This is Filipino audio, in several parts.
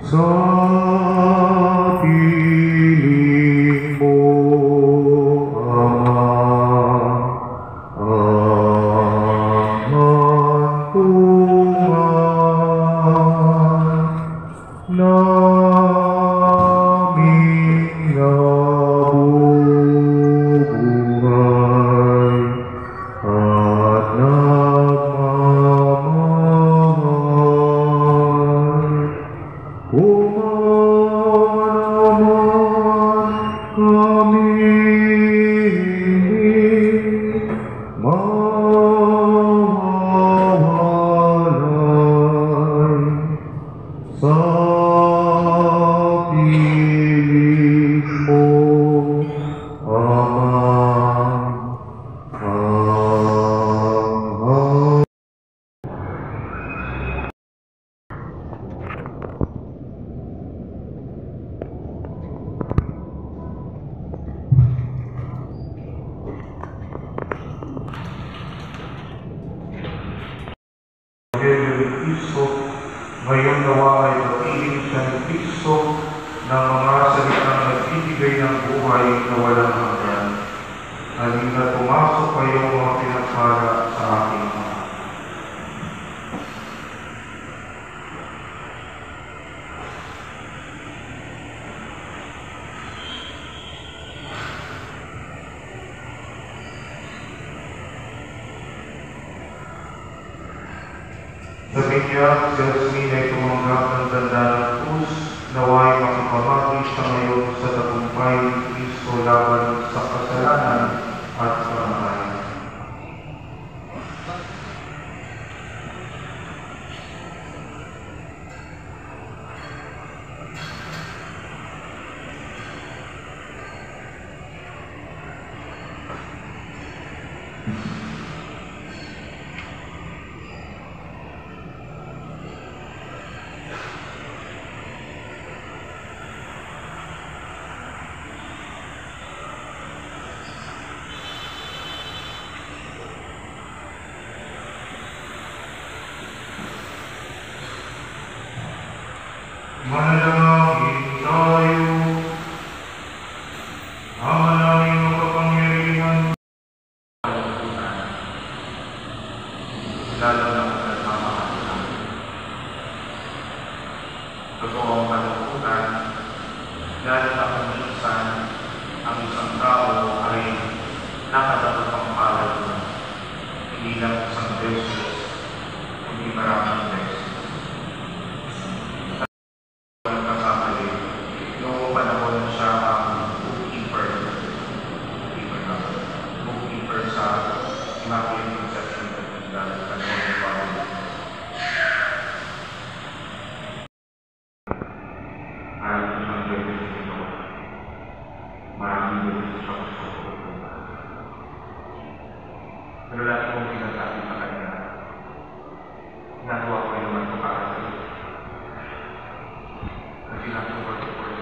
Sa piling mo, Ama, ang hantungan naming nabubuhay at nagmamahal. Umanaman kami mawawalay sa piling mo, Ama. Kristo, ngayon nawa ay papiling siya ni Kristo ng mga salitang nagbibigay ng buhay na walang hanggan. Halina pumasok kayo mga pinagpala sa aking Ama. Sabi niya, si Jasmine ay tumanggap ng ganda ng krus, nawa'y makipamagi siya ngayon sa tagumpay ni Kristo laban sa kasalanan at kamatayan. Manalangin tayo. Ama naming makapangyarihan, lalo na sa nagmamahal. Totoo ang kalungkutan, dahil sa kamisan, ang isang tao ay nakadapat ang palad mo. Hindi lang isang beses, kundi maraming beses. Pero lahat kong sinasabi sa kanya, nagawa ko rin naman ito para sa iyo. Kasi nasupport ko rin.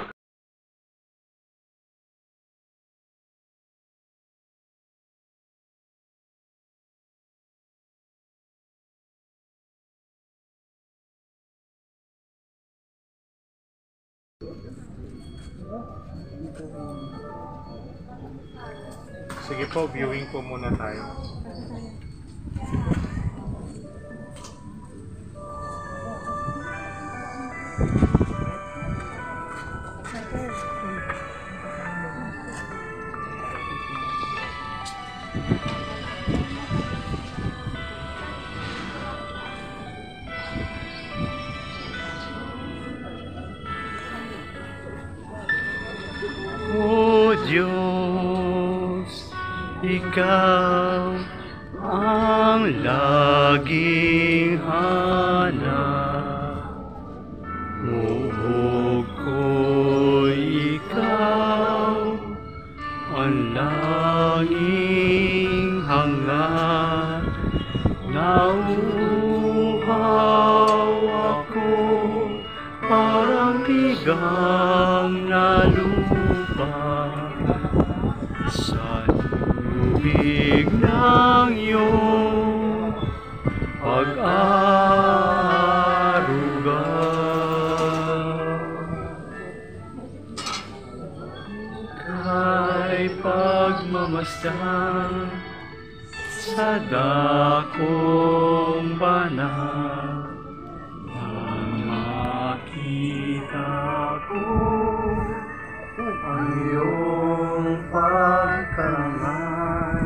Sige po, viewing po muna tayo. O Diyos, Ikaw ang laging hanap. Muhog ko'y ikaw, ang laging hangat. Nauuhaw ako, parang bigang na lupa, sa lubig ng iyong pag-aaruga. Kay pagmamasdan sa dakong banal, nang makita ko ang iyong pagkaramay,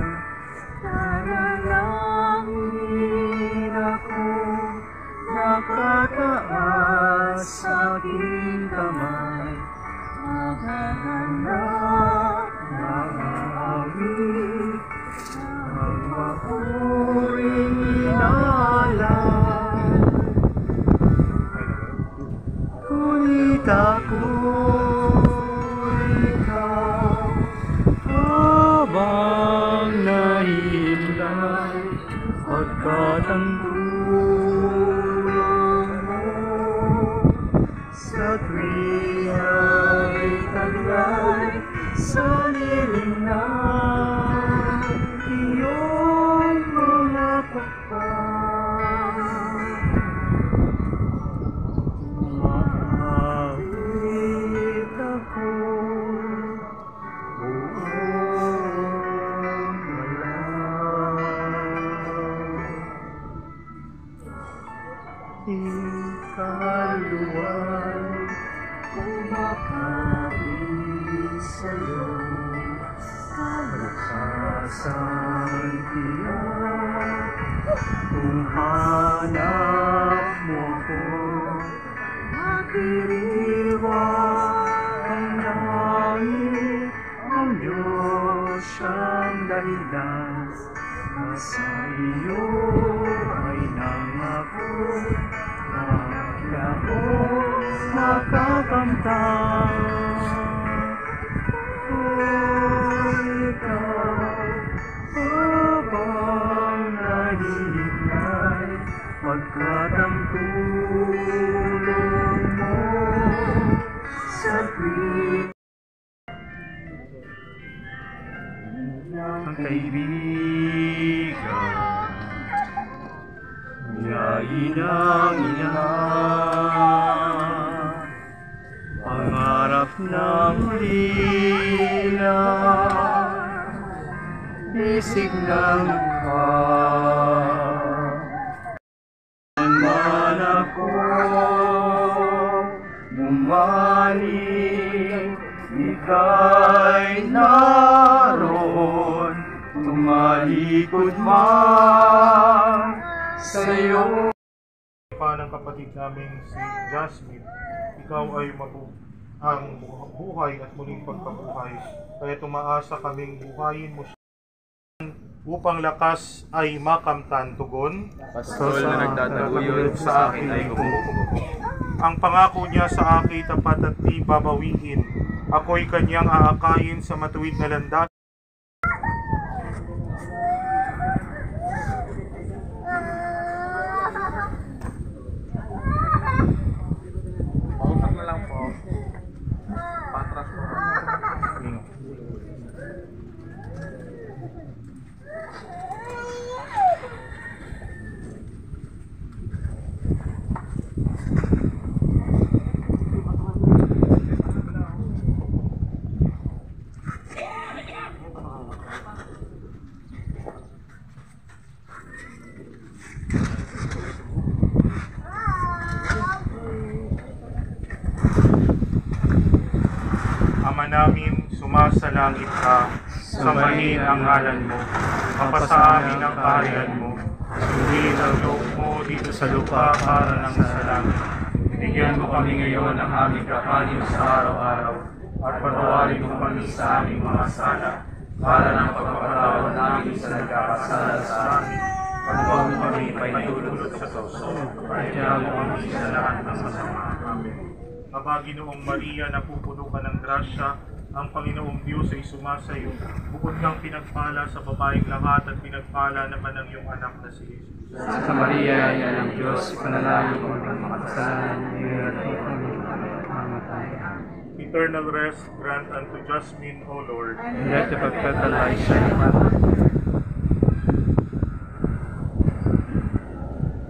nanalangin ako, nakataas sa aking kamay, maghahanap ng awit ang mapuring inalay. Ngunit ako'y ikaw, habang nahihimlay, pagkat ang tulong mo sa tuwing ay taglay sa lilim ng iyong mga pakpak. Maawit ako, buong malaw. Ikaluway kumakain sa'yo, malakas-ang tiyak. Kung hanap mo ko, makiriwang ang langit. Ang Diyos siyang dahilan, nasa iyo ay nangako, bakit ako makakamtan? Ikaw, habang nahihintay, pagkat ang tulong mo sa tuwing ang kaibigan, yain ang ina, pangarap ng lila, isig ng mukha. Ang mana ko bumalik, ika'y naroon, tumalikod man sa'yo. Pa ng kapatid naming si Jasmine, ikaw ay ang buhay at muling pagkabuhay, kaya tumaasa kaming buhayin mo siya upang lakas ay makamtan tugon. Pastol na nagtataguyod sa akin ay gumugubo. Ang pangako niya sa akin tapat at di babawiin. Ako'y kanyang aakayin sa matuwid na landas. Pausap na lang po. Patras po. Ama namin, sumasalangit ka, samahin ang ngalan mo, mapasa amin ang kaharian mo, sundin ang loob mo dito sa lupa para ng sa langit. Bigyan mo kami ngayon ng aming kakanin sa araw-araw, at patawarin mo kami sa aming mga sala, para ng pagpapatawad namin sa nagkakasala sa amin, Huwag mo kami paitulot sa sauso. Kaya mo kami sa lahat ng masama. Amen. Aba, Ginoong Maria, napupuno ka ng grasya, ang Panginoong Diyos ay sumasayo. Bukod kang pinagpala sa babaeng lahat at pinagpala naman ang iyong anak na si Jesus. Sa Maria, yan ang Diyos, panalangin mo ang mga kasalanan niya at kami mamatay. Eternal rest grant unto Jasmine, O Lord. Let the perpetual light shine upon her.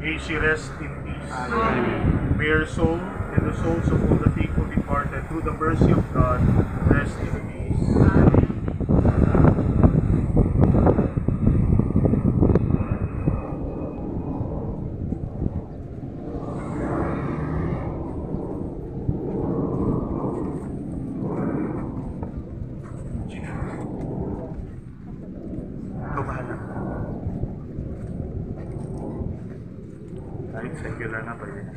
May she rest in peace. May her soul and the souls of all the faithful departed through the mercy of God rest in peace. Ikaw bahala. Kahit secular na pwede na.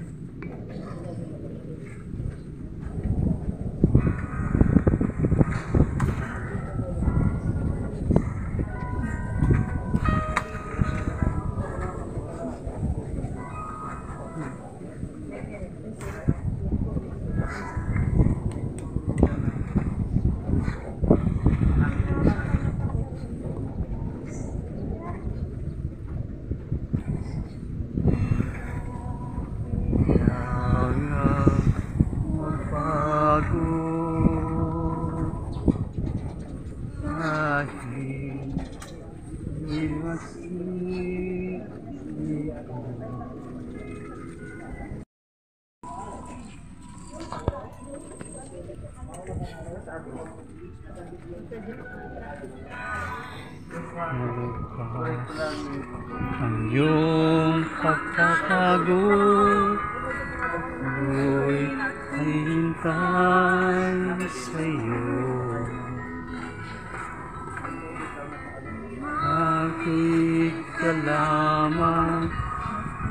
Ang iyong pagkakago ako'y hintay sa iyo. Bakit ka lamang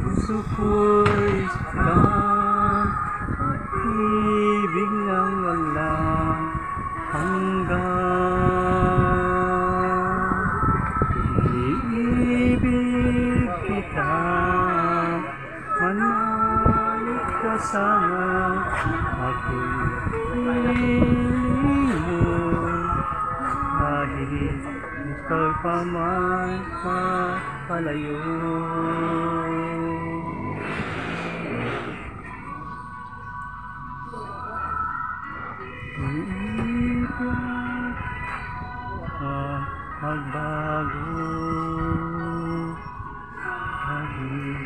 puso ko'y saktan, pag-ibig ng walang hanggan. Iibig kita, manalik kasama, ako'y piling mo, kahit ikaw pa man mapalayo. Magbago kahit